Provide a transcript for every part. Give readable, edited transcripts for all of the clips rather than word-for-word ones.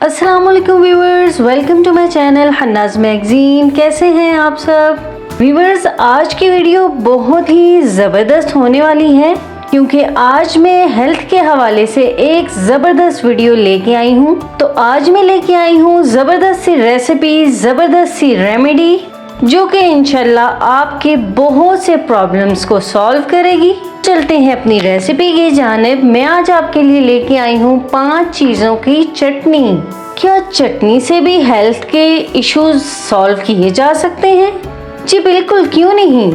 अस्सलाम वालेकुम viewers, welcome to my channel Hannah's magazine. कैसे हैं आप सब व्यूवर्स? आज की वीडियो बहुत ही ज़बरदस्त होने वाली है क्योंकि आज मैं हेल्थ के हवाले से एक ज़बरदस्त वीडियो लेके आई हूँ। तो आज मैं लेके आई हूँ ज़बरदस्त सी रेसिपी, ज़बरदस्त सी रेमेडी जो कि इंशाल्लाह आपके बहुत से प्रॉब्लम्स को सॉल्व करेगी। चलते हैं अपनी रेसिपी की जानिब। मैं आज आपके लिए लेके आई हूँ 5 चीज़ों की चटनी। क्या चटनी से भी हेल्थ के इश्यूज सॉल्व किए जा सकते हैं? जी बिल्कुल, क्यों नहीं।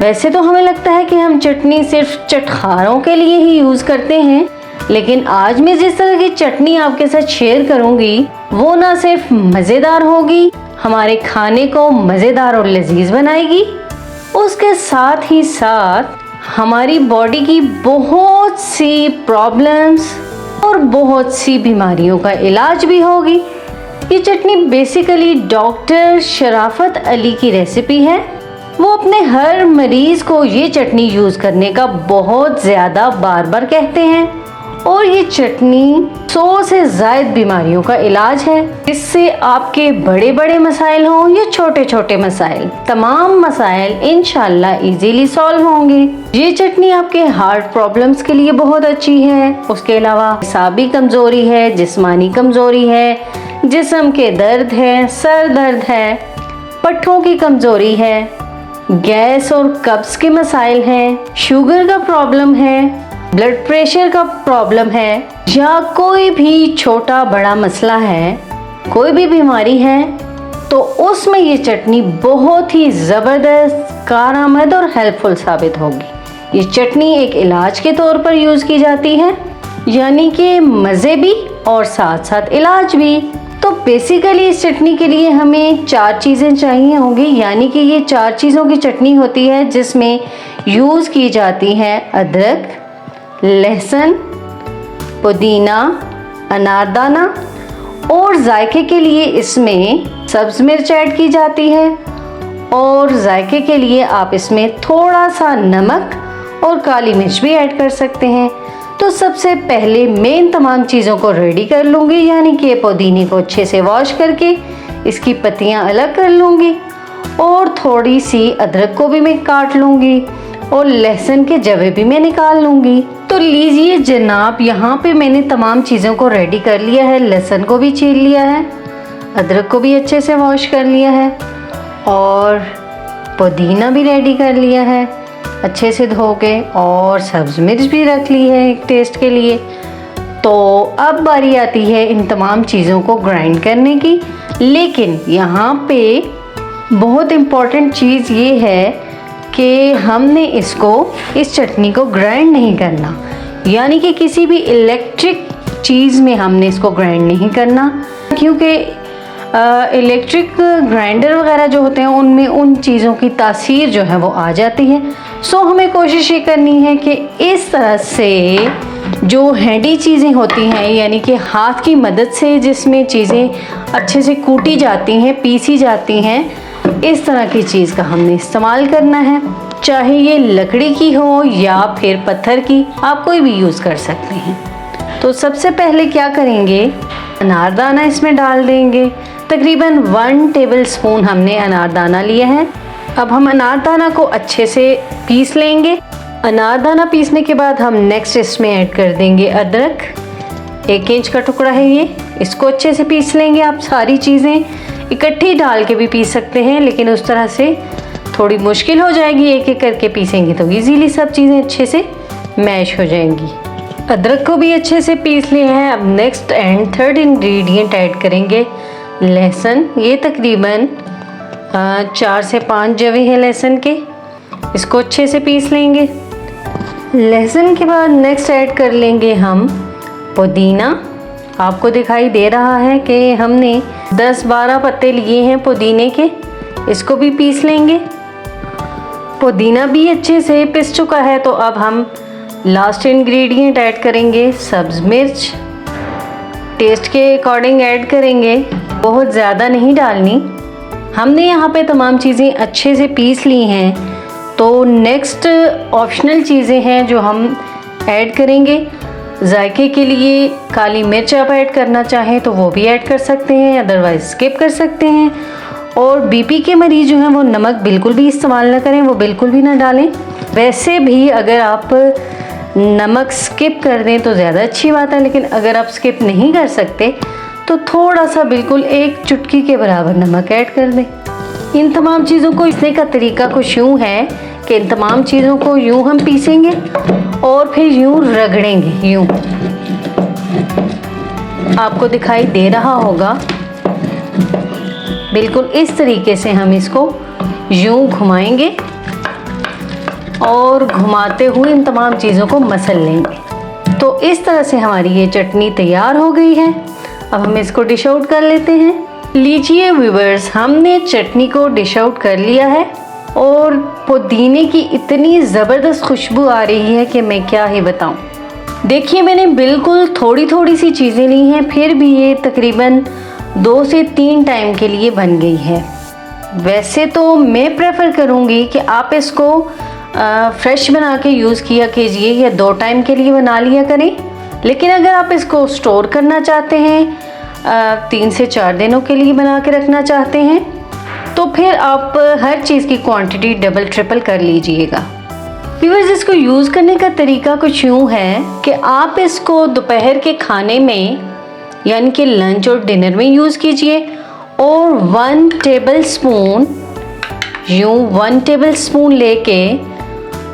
वैसे तो हमें लगता है कि हम चटनी सिर्फ चटखारों के लिए ही यूज़ करते हैं, लेकिन आज मैं जिस तरह की चटनी आपके साथ शेयर करूँगी वो ना सिर्फ मज़ेदार होगी, हमारे खाने को मज़ेदार और लजीज बनाएगी, उसके साथ ही साथ हमारी बॉडी की बहुत सी प्रॉब्लम्स और बहुत सी बीमारियों का इलाज भी होगी। ये चटनी बेसिकली डॉक्टर शराफत अली की रेसिपी है। वो अपने हर मरीज़ को ये चटनी यूज़ करने का बहुत ज़्यादा बार बार कहते हैं और ये चटनी 100 से ज़ायद बीमारियों का इलाज है। इससे आपके बड़े बड़े मसाइल हों या छोटे छोटे मसाइल, तमाम मसाइल इंशाल्लाह इजीली सॉल्व होंगे। ये चटनी आपके हार्ट प्रॉब्लम्स के लिए बहुत अच्छी है। उसके अलावा हिसाबी कमज़ोरी है, जिस्मानी कमज़ोरी है, जिस्म के दर्द है, सर दर्द है, पट्ठों की कमज़ोरी है, गैस और कब्ज़ के मसाइल हैं, शुगर का प्रॉब्लम है, ब्लड प्रेशर का प्रॉब्लम है, या कोई भी छोटा बड़ा मसला है, कोई भी बीमारी है, तो उसमें ये चटनी बहुत ही ज़बरदस्त, कारआमद और हेल्पफुल साबित होगी। ये चटनी एक इलाज के तौर पर यूज़ की जाती है, यानी कि मज़े भी और साथ साथ इलाज भी। तो बेसिकली इस चटनी के लिए हमें 4 चीज़ें चाहिए होंगी, यानी कि ये 4 चीज़ों की चटनी होती है जिसमें यूज़ की जाती है अदरक, लहसुन, पुदीना, अनारदाना और जायके के लिए इसमें सब्ज़ मिर्च ऐड की जाती है और जायके के लिए आप इसमें थोड़ा सा नमक और काली मिर्च भी ऐड कर सकते हैं। तो सबसे पहले मैं इन तमाम चीज़ों को रेडी कर लूँगी, यानी कि पुदीने को अच्छे से वॉश करके इसकी पत्तियाँ अलग कर लूँगी और थोड़ी सी अदरक को भी मैं काट लूँगी और लहसुन के जवे भी मैं निकाल लूँगी। तो लीजिए जनाब, यहाँ पे मैंने तमाम चीज़ों को रेडी कर लिया है। लहसुन को भी छील लिया है, अदरक को भी अच्छे से वॉश कर लिया है और पुदीना भी रेडी कर लिया है अच्छे से धो के, और सब्ज़ मिर्च भी रख ली है एक टेस्ट के लिए। तो अब बारी आती है इन तमाम चीज़ों को ग्राइंड करने की। लेकिन यहाँ पे बहुत इम्पॉर्टेंट चीज़ ये है कि हमने इस चटनी को ग्राइंड नहीं करना, यानी कि किसी भी इलेक्ट्रिक चीज़ में हमने इसको ग्राइंड नहीं करना, क्योंकि इलेक्ट्रिक ग्राइंडर वगैरह जो होते हैं उनमें उन चीज़ों की तासीर जो है वो आ जाती है। सो हमें कोशिश ये करनी है कि इस तरह से जो हैंडी चीज़ें होती हैं, यानी कि हाथ की मदद से जिसमें चीज़ें अच्छे से कूटी जाती हैं, पीसी जाती हैं, इस तरह की चीज़ का हमने इस्तेमाल करना है। चाहे ये लकड़ी की हो या फिर पत्थर की, आप कोई भी यूज़ कर सकते हैं। तो सबसे पहले क्या करेंगे, अनारदाना इसमें डाल देंगे। तकरीबन 1 टेबल स्पून हमने अनारदाना लिया है। अब हम अनारदाना को अच्छे से पीस लेंगे। अनारदाना पीसने के बाद हम नेक्स्ट इसमें ऐड कर देंगे अदरक। 1 इंच का टुकड़ा है ये, इसको अच्छे से पीस लेंगे। आप सारी चीज़ें इकट्ठी डाल के भी पीस सकते हैं, लेकिन उस तरह से थोड़ी मुश्किल हो जाएगी। एक एक करके पीसेंगे तो इजीली सब चीज़ें अच्छे से मैश हो जाएंगी। अदरक को भी अच्छे से पीस लिया है। अब next and third ingredient add करेंगे लहसुन। ये तकरीबन 4 से 5 जवे हैं लहसुन के, इसको अच्छे से पीस लेंगे। लहसुन के बाद नेक्स्ट ऐड कर लेंगे हम पुदीना। आपको दिखाई दे रहा है कि हमने 10-12 पत्ते लिए हैं पुदीने के, इसको भी पीस लेंगे। पुदीना भी अच्छे से पिस चुका है। तो अब हम लास्ट इंग्रेडिएंट ऐड करेंगे सब्ज़ मिर्च। टेस्ट के अकॉर्डिंग ऐड करेंगे, बहुत ज़्यादा नहीं डालनी। हमने यहाँ पे तमाम चीज़ें अच्छे से पीस ली हैं। तो नेक्स्ट ऑप्शनल चीज़ें हैं जो हम ऐड करेंगे। जायके के लिए काली मिर्च आप ऐड करना चाहें तो वो भी ऐड कर सकते हैं, अदरवाइज स्किप कर सकते हैं। और बीपी के मरीज जो हैं वो नमक बिल्कुल भी इस्तेमाल ना करें, वो बिल्कुल भी ना डालें। वैसे भी अगर आप नमक स्किप कर दें तो ज़्यादा अच्छी बात है, लेकिन अगर आप स्किप नहीं कर सकते तो थोड़ा सा, बिल्कुल एक चुटकी के बराबर नमक ऐड कर दें। इन तमाम चीज़ों को पीसने का तरीका कुछ यूँ है कि इन तमाम चीज़ों को यूँ हम पीसेंगे और फिर यूँ रगड़ेंगे। यूँ आपको दिखाई दे रहा होगा, बिल्कुल इस तरीके से हम इसको यूँ घुमाएंगे और घुमाते हुए इन तमाम चीज़ों को मसल लेंगे। तो इस तरह से हमारी ये चटनी तैयार हो गई है। अब हम इसको डिश आउट कर लेते हैं। लीजिए व्यूअर्स, हमने चटनी को डिश आउट कर लिया है और पुदीने की इतनी ज़बरदस्त खुशबू आ रही है कि मैं क्या ही बताऊं। देखिए, मैंने बिल्कुल थोड़ी थोड़ी सी चीज़ें ली हैं, फिर भी ये तकरीबन 2 से 3 टाइम के लिए बन गई है। वैसे तो मैं प्रेफर करूँगी कि आप इसको फ्रेश बना के यूज़ किया कीजिए या 2 टाइम के लिए बना लिया करें। लेकिन अगर आप इसको स्टोर करना चाहते हैं, 3 से 4 दिनों के लिए बना के रखना चाहते हैं, तो फिर आप हर चीज़ की क्वांटिटी डबल ट्रिपल कर लीजिएगा। व्यूअर्स, इसको यूज़ करने का तरीका कुछ यूँ है कि आप इसको दोपहर के खाने में यानी कि लंच और डिनर में यूज़ कीजिए और 1 टेबल स्पून यूँ 1 टेबल स्पून लेके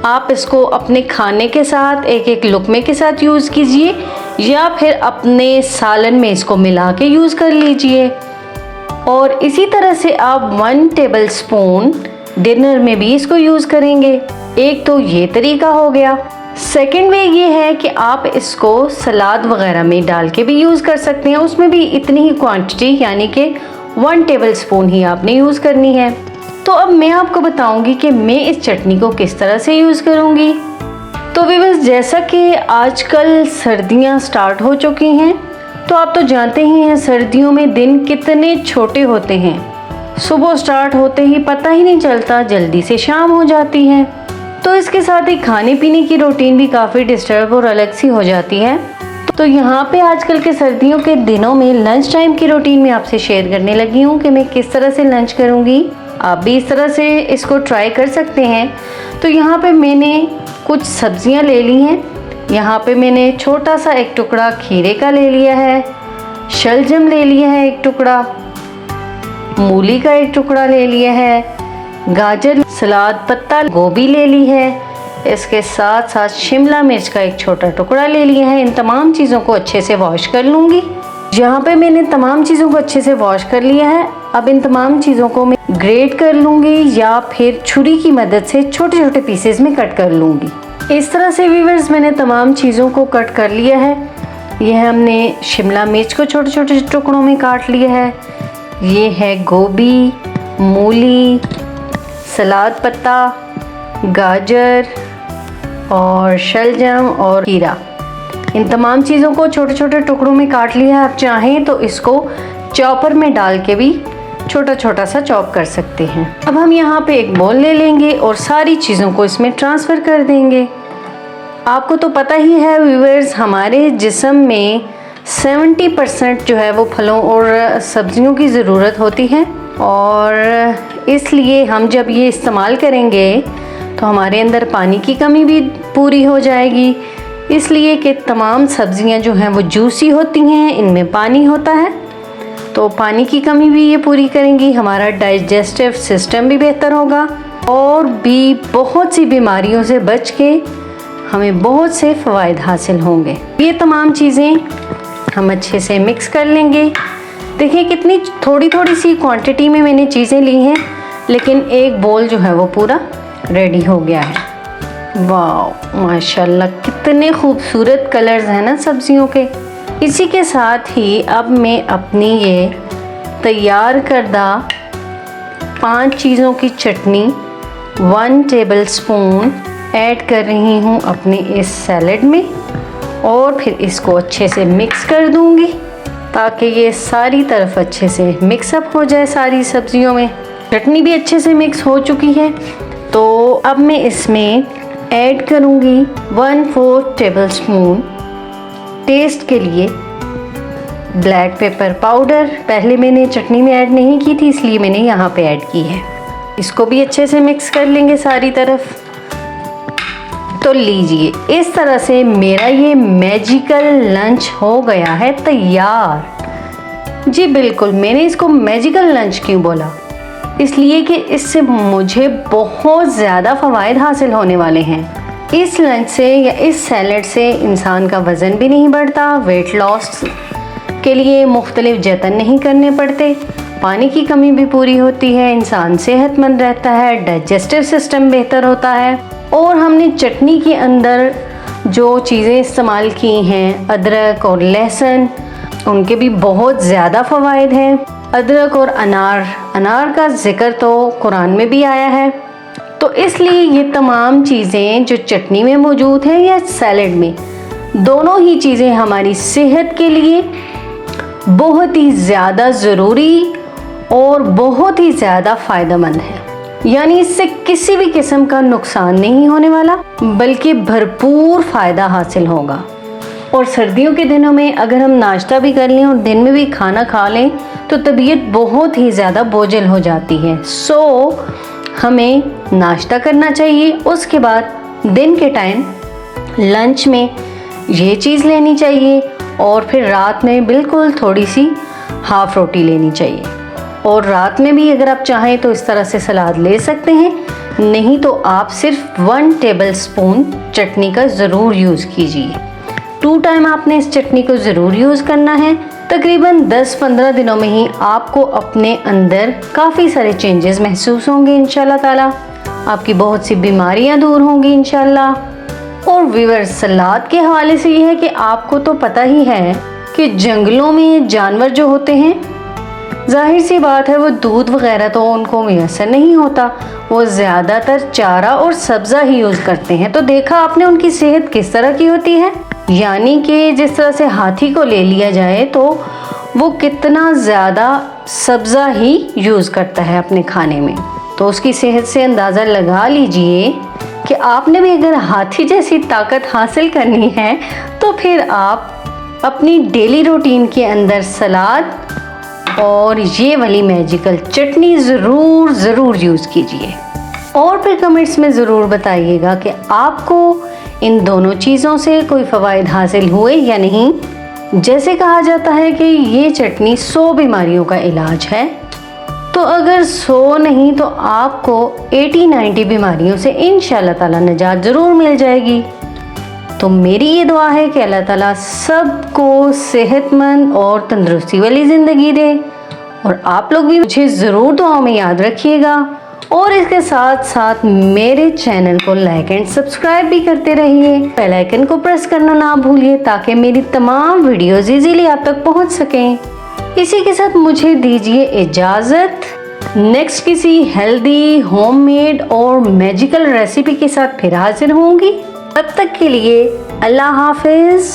आप इसको अपने खाने के साथ एक लुकमे के साथ यूज़ कीजिए या फिर अपने सालन में इसको मिला के यूज़ कर लीजिए। और इसी तरह से आप 1 टेबल स्पून डिनर में भी इसको यूज़ करेंगे। एक तो ये तरीका हो गया। सेकंड वे ये है कि आप इसको सलाद वगैरह में डाल के भी यूज़ कर सकते हैं। उसमें भी इतनी ही क्वांटिटी यानी कि 1 टेबल स्पून ही आपने यूज़ करनी है। तो अब मैं आपको बताऊंगी कि मैं इस चटनी को किस तरह से यूज़ करूंगी। तो व्यूअर्स, जैसा कि आजकल सर्दियां स्टार्ट हो चुकी हैं, तो आप तो जानते ही हैं सर्दियों में दिन कितने छोटे होते हैं। सुबह स्टार्ट होते ही पता ही नहीं चलता, जल्दी से शाम हो जाती है। तो इसके साथ ही खाने पीने की रूटीन भी काफ़ी डिस्टर्ब और अलग सी हो जाती है। तो यहाँ पे आजकल के सर्दियों के दिनों में लंच टाइम की रूटीन में आपसे शेयर करने लगी हूँ कि मैं किस तरह से लंच करूँगी। आप भी इस तरह से इसको ट्राई कर सकते हैं। तो यहाँ पे मैंने कुछ सब्जियाँ ले ली हैं। यहाँ पे मैंने छोटा सा एक टुकड़ा खीरे का ले लिया है, शलजम ले लिया है एक टुकड़ा, मूली का एक टुकड़ा ले लिया है, गाजर, सलाद पत्ता, गोभी ले ली है, इसके साथ साथ शिमला मिर्च का एक छोटा टुकड़ा ले लिया है। इन तमाम चीज़ों को अच्छे से वॉश कर लूँगी। यहाँ पे मैंने तमाम चीज़ों को अच्छे से वॉश कर लिया है। अब इन तमाम चीज़ों को मैं ग्रेट कर लूँगी या फिर छुरी की मदद से छोटे छोटे पीसेस में कट कर लूँगी। इस तरह से व्यूअर्स मैंने तमाम चीज़ों को कट कर लिया है। यह हमने शिमला मिर्च को छोटे छोटे टुकड़ों में काट लिया है। ये है गोभी, मूली, सलाद पत्ता, गाजर और शलजम और खीरा। इन तमाम चीज़ों को छोटे छोटे टुकड़ों में काट लिया है। आप चाहें तो इसको चॉपर में डाल के भी छोटा छोटा सा चॉप कर सकते हैं। अब हम यहाँ पे एक बोल ले लेंगे और सारी चीज़ों को इसमें ट्रांसफ़र कर देंगे। आपको तो पता ही है व्यूअर्स, हमारे जिस्म में 70% जो है वो फलों और सब्जियों की ज़रूरत होती है और इसलिए हम जब ये इस्तेमाल करेंगे तो हमारे अंदर पानी की कमी भी पूरी हो जाएगी। इसलिए कि तमाम सब्जियां जो हैं वो जूसी होती हैं, इनमें पानी होता है, तो पानी की कमी भी ये पूरी करेंगी। हमारा डाइजेस्टिव सिस्टम भी बेहतर होगा और भी बहुत सी बीमारियों से बच के हमें बहुत से फ़वाइद हासिल होंगे। ये तमाम चीज़ें हम अच्छे से मिक्स कर लेंगे। देखिए कितनी थोड़ी थोड़ी सी क्वांटिटी में मैंने चीज़ें ली हैं, लेकिन एक बोल जो है वो पूरा रेडी हो गया है। वाह माशाल्लाह, कितने खूबसूरत कलर्स हैं ना सब्जियों के। इसी के साथ ही अब मैं अपनी ये तैयार करदा 5 चीज़ों की चटनी 1 टेबल स्पून ऐड कर रही हूँ अपने इस सैलेड में और फिर इसको अच्छे से मिक्स कर दूँगी ताकि ये सारी तरफ अच्छे से मिक्सअप हो जाए सारी सब्जियों में। चटनी भी अच्छे से मिक्स हो चुकी है, तो अब मैं इसमें ऐड करूँगी 1/4 टेबल स्पून टेस्ट के लिए ब्लैक पेपर पाउडर पहले मैंने चटनी में ऐड नहीं की थी, इसलिए मैंने यहाँ पे ऐड की है। इसको भी अच्छे से मिक्स कर लेंगे सारी तरफ। तो लीजिए, इस तरह से मेरा ये मैजिकल लंच हो गया है तैयार। जी बिल्कुल, मैंने इसको मैजिकल लंच क्यों बोला? इसलिए कि इससे मुझे बहुत ज़्यादा फ़वाइद हासिल होने वाले हैं। इस लंच से या इस सैलड से इंसान का वज़न भी नहीं बढ़ता, वेट लॉस के लिए मुख्तलिफ जतन नहीं करने पड़ते, पानी की कमी भी पूरी होती है, इंसान सेहतमंद रहता है, डाइजेस्टिव सिस्टम बेहतर होता है। और हमने चटनी के अंदर जो चीज़ें इस्तेमाल की हैं, अदरक और लहसुन, उनके भी बहुत ज़्यादा फ़वाइद हैं। अदरक और अनार का ज़िक्र तो कुरान में भी आया है। तो इसलिए ये तमाम चीज़ें जो चटनी में मौजूद हैं या सैलड में, दोनों ही चीज़ें हमारी सेहत के लिए बहुत ही ज़्यादा ज़रूरी और बहुत ही ज़्यादा फ़ायदेमंद है। यानी इससे किसी भी किस्म का नुकसान नहीं होने वाला, बल्कि भरपूर फ़ायदा हासिल होगा। और सर्दियों के दिनों में अगर हम नाश्ता भी कर लें और दिन में भी खाना खा लें तो तबीयत बहुत ही ज़्यादा बोझिल हो जाती है। हमें नाश्ता करना चाहिए, उसके बाद दिन के टाइम लंच में ये चीज़ लेनी चाहिए और फिर रात में बिल्कुल थोड़ी सी हाफ़ रोटी लेनी चाहिए। और रात में भी अगर आप चाहें तो इस तरह से सलाद ले सकते हैं, नहीं तो आप सिर्फ 1 टेबल स्पून चटनी का ज़रूर यूज़ कीजिए। 2 टाइम आपने इस चटनी को ज़रूर यूज़ करना है। तकरीबन 10-15 दिनों में ही आपको अपने अंदर काफ़ी सारे चेंजेस महसूस होंगे इंशाल्लाह ताला। आपकी बहुत सी बीमारियां दूर होंगी इंशाल्लाह। और व्यूअर्स, सलाद के हवाले से ये है कि आपको तो पता ही है कि जंगलों में जानवर जो होते हैं, जाहिर सी बात है वो दूध वगैरह तो उनको मुयस्सर नहीं होता, वो ज़्यादातर चारा और सब्ज़ा ही यूज़ करते हैं। तो देखा आपने उनकी सेहत किस तरह की होती है। यानी कि जिस तरह से हाथी को ले लिया जाए तो वो कितना ज़्यादा सब्ज़ा ही यूज़ करता है अपने खाने में, तो उसकी सेहत से अंदाज़ा लगा लीजिए कि आपने भी अगर हाथी जैसी ताकत हासिल करनी है तो फिर आप अपनी डेली रूटीन के अंदर सलाद और ये वाली मैजिकल चटनी ज़रूर यूज़ कीजिए। और फिर कमेंट्स में ज़रूर बताइएगा कि आपको इन दोनों चीज़ों से कोई फ़वाइद हासिल हुए या नहीं। जैसे कहा जाता है कि ये चटनी 100 बीमारियों का इलाज है, तो अगर 100 नहीं तो आपको 80-90 बीमारियों से इंशाल्लाह ताला निजात ज़रूर मिल जाएगी। तो मेरी ये दुआ है कि अल्लाह ताला सबको सेहतमंद और तंदुरुस्ती वाली ज़िंदगी दे। और आप लोग भी मुझे ज़रूर दुआओं में याद रखिएगा। और इसके साथ साथ मेरे चैनल को लाइक एंड सब्सक्राइब भी करते रहिए। बेल आइकन को प्रेस करना ना भूलिए ताकि मेरी तमाम वीडियोज़ इजीली आप तक पहुंच सकें। इसी के साथ मुझे दीजिए इजाज़त। नेक्स्ट किसी हेल्दी, होममेड और मैजिकल रेसिपी के साथ फिर हाजिर होंगी। तब तक के लिए अल्लाह हाफिज़।